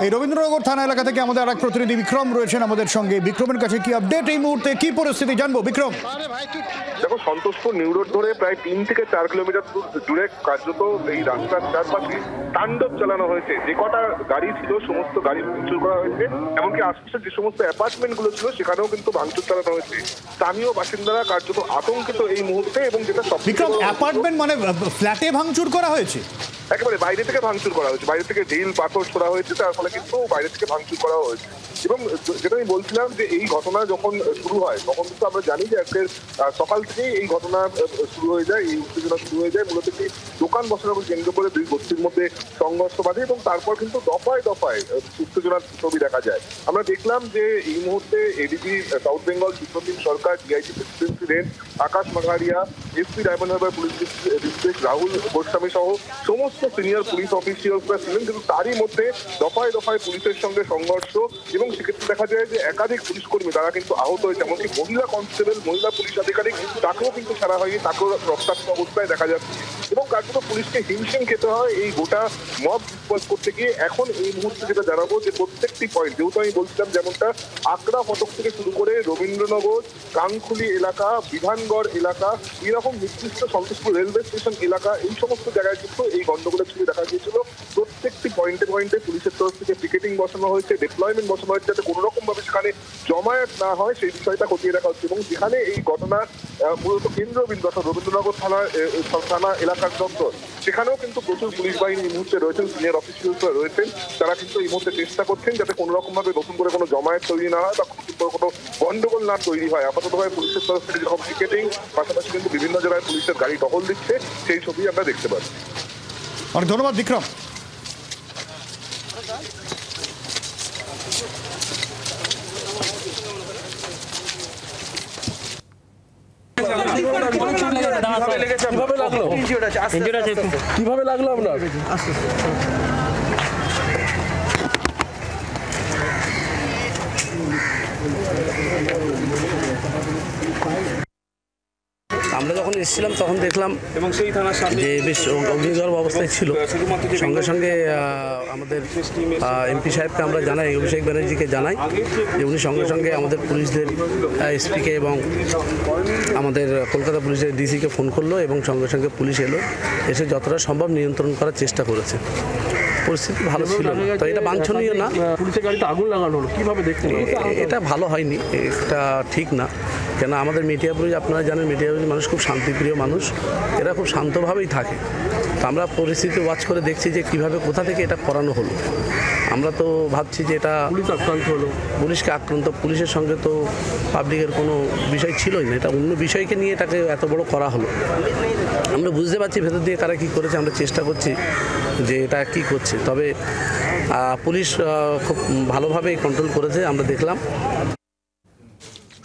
এই রবীন্দ্রনগর থানা এলাকা থেকে আমাদের আরেক প্রতিনিধি বিক্রম রয়েছেন আমাদের সঙ্গে। বিক্রমের কাছে কি আপডেট, এই মুহূর্তে কি পরিস্থিতি জানবো বিক্রম? দেখো, সন্তোষপুর নিউ রোড ধরে প্রায় 3 থেকে 4 কিলোমিটার জুড়ে কার্যত এই রাস্তার চারপাশে তাণ্ডব চালানো হয়েছে। যে কটা গাড়ি ছিল সমস্ত গাড়ি ভাঙচুর করা হয়েছে, এমনকি আশপাশে যে সমস্ত অ্যাপার্টমেন্ট গুলো ছিল সেখানেও কিন্তু ভাঙচুর চালানো হয়েছে। স্থানীয় বাসিন্দারা কার্যত আতঙ্কিত এই মুহূর্তে। এবং যেটা বিক্রম, অ্যাপার্টমেন্ট মানে ফ্ল্যাটে ভাঙচুর করা হয়েছে? একেবারে বাইরে থেকে ভাঙচুর করা হয়েছে, বাইরে থেকে ঢিল পাথর ছোড়া হয়েছে, তার ফলে কিন্তু বাইরে থেকে ভাঙচুর করা হয়েছে। এবং যেটা আমি বলছিলাম যে এই ঘটনা যখন শুরু হয় তখন কিন্তু আমরা জানি যে আজকের সকাল থেকেই এই ঘটনা শুরু হয়ে যায়, এই উত্তেজনা শুরু হয়ে যায়। মূলত কি দোকান বসানোকে কেন্দ্র করে দুই গোষ্ঠীর মধ্যে সংঘর্ষ বাধে এবং তারপর কিন্তু দফায় দফায় উত্তেজনার ছবি দেখা যায়। আমরা দেখলাম যে এই মুহূর্তে ADG South Bengal Supratim Sarkar, DIG presidency range Akash Maghariya, SP Diamond Harbour police district Rahul Goswami সহ সমস্ত সিনিয়র পুলিশ অফিসিয়ালসরা ছিলেন। কিন্তু তারই মধ্যে দফায় দফায় পুলিশের সঙ্গে সংঘর্ষ এবং সেক্ষেত্রে দেখা যায় যে একাধিক পুলিশ কর্মী তারা কিন্তু আহত হয়েছে। এমনকি মহিলা কনস্টেবল, মহিলা পুলিশ আধিকারিক, তাকেও কিন্তু ছাড়া হয়নি, তাকেও রক্তাক্ত অবস্থায় দেখা যাচ্ছে। এবং কার্যত পুলিশকে হিমশিম খেতে হয় এই গোটা মব ডিসপার্স করতে গিয়ে। এখন এই মুহূর্তে যেটা জানাবো যে প্রত্যেকটি পয়েন্ট, যেহেতু আমি বলছিলাম যেমনটা আকড়া ফটক থেকে শুরু করে রবীন্দ্রনগর, কানখুলি এলাকা, বিধানগড় এলাকা, এরকম নির্দিষ্ট সন্তোষপুর রেলওয়ে স্টেশন এলাকা, এই সমস্ত জায়গায় কিন্তু এই গন্ডগোলের ছবি দেখা গিয়েছিল। প্রত্যেকটি পয়েন্টে পয়েন্টে পুলিশের তরফ থেকে পিকেটিং বসানো হয়েছে, ডিপ্লয়মেন্ট বসানো হয়েছে, যাতে কোনো রকম ভাবে সেখানে জমায়েত না হয় সেই বিষয়টা খতিয়ে দেখা হচ্ছে। এবং যেখানে এই ঘটনা মূলত কেন্দ্রবিন্দু অর্থাৎ রবীন্দ্রনগর থানা এলাকার দপ্তর, সেখানেও কিন্তু প্রচুর পুলিশ বাহিনী এই মুহূর্তে রয়েছেন, সিনিয়র অফিসিয়ালসরা রয়েছেন। তারা কিন্তু এই মুহূর্তে চেষ্টা করছেন যাতে কোনো রকম ভাবে নতুন করে কোনো জমায়েত তৈরি না হয় বা নতুন করে কোনো গন্ডগোল না তৈরি হয়। আপাততভাবে পুলিশের তরফ থেকে যেরকম পিকেটিং, পাশাপাশি কিন্তু বিভিন্ন জায়গায় পুলিশের গাড়ি টহল দিচ্ছে, সেই ছবি আমরা দেখতে পাচ্ছি। অনেক ধন্যবাদ বিক্রম। কিভাবে লাগলো আপনার? আমরা যখন এসেছিলাম তখন দেখলাম যে বেশ অগ্নিগর্ভ অবস্থায় ছিল। সঙ্গে সঙ্গে আমাদের এমপি সাহেবকে আমরা জানাই, অভিষেক ব্যানার্জিকে জানাই যে উনি সঙ্গে সঙ্গে আমাদের পুলিশদের এসপিকে এবং আমাদের কলকাতা পুলিশের ডিসিকে ফোন করলো এবং সঙ্গে সঙ্গে পুলিশ এলো, এসে যতটা সম্ভব নিয়ন্ত্রণ করার চেষ্টা করেছে। পরিস্থিতি ভালো ছিল না, তো এটা বাঞ্ছনীয় না। পুলিশের গাড়িতে আগুন লাগানো হলো, কিভাবে দেখতে? এটা ভালো হয়নি, এটা ঠিক না। কেন আমাদের মিডিয়াপুরে আপনারা জানেন, মিডিয়াপুরের মানুষ খুব শান্তিপ্রিয় মানুষ, এরা খুব শান্তভাবেই থাকে। তো আমরা পরিস্থিতি ওয়াচ করে দেখছি যে কীভাবে কোথা থেকে এটা করানো হলো। আমরা তো ভাবছি যে এটা পুলিশ আক্রান্ত হলো, পুলিশকে আক্রান্ত, পুলিশের সঙ্গে তো পাবলিকের কোনো বিষয় ছিলই না, এটা অন্য বিষয়কে নিয়ে এটাকে এত বড় করা হলো। আমরা বুঝতে পারছি ভেতর দিয়ে কারা কী করেছে, আমরা চেষ্টা করছি যে এটা কী করছে। তবে পুলিশ খুব ভালোভাবেই কন্ট্রোল করেছে, আমরা দেখলাম।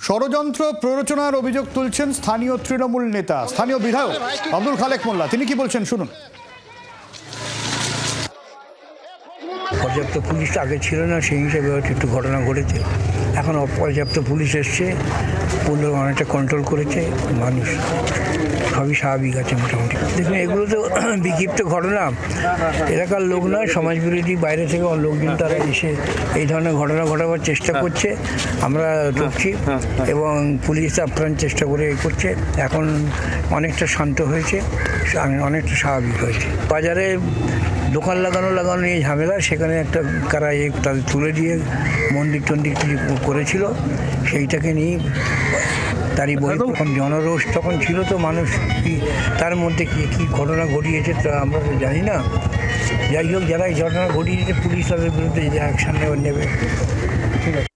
ষড়যন্ত্র প্ররোচনার অভিযোগ তুলছেন স্থানীয় তৃণমূল নেতা, স্থানীয় বিধায়ক আব্দুল খালেক মোল্লা। তিনি কি বলছেন শুনুন। পর্যাপ্ত পুলিশ আগে ছিল না, সেই হিসেবে হয়তো একটু ঘটনা ঘটেছে। এখন অপর্যাপ্ত পুলিশ এসছে, পুলিশ অনেকটা কন্ট্রোল করেছে, মানুষ সবই স্বাভাবিক আছে মোটামুটি। দেখুন, এগুলো তো বিক্ষিপ্ত ঘটনা, এলাকার লোক নয়, সমাজবিরোধী বাইরে থেকে লোকজন তারা এসে এই ধরনের ঘটনা ঘটাবার চেষ্টা করছে। আমরা ঢুকছি এবং পুলিশ আপ্রাণ চেষ্টা করে করছে। এখন অনেকটা শান্ত হয়েছে, অনেকটা স্বাভাবিক হয়েছে। বাজারে দোকান লাগানো নিয়ে ঝামেলা, সেখানে একটা কারা তাদের তুলে দিয়ে মন্দির টন্দির কিছু করেছিল, সেইটাকে নিয়ে তারই বই তখন জনরোষ তখন ছিল। তো মানুষ কি তার মধ্যে কী ঘটনা ঘটিয়েছে তা আমরা তো জানি না। যাই হোক, যারা এই ঘটনা ঘটিয়েছে পুলিশ তাদের বিরুদ্ধে যে অ্যাকশন নেবে। ঠিক আছে।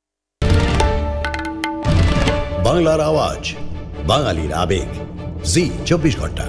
বাংলার আওয়াজ, বাঙালির আবেগ, জি 24 ঘন্টা।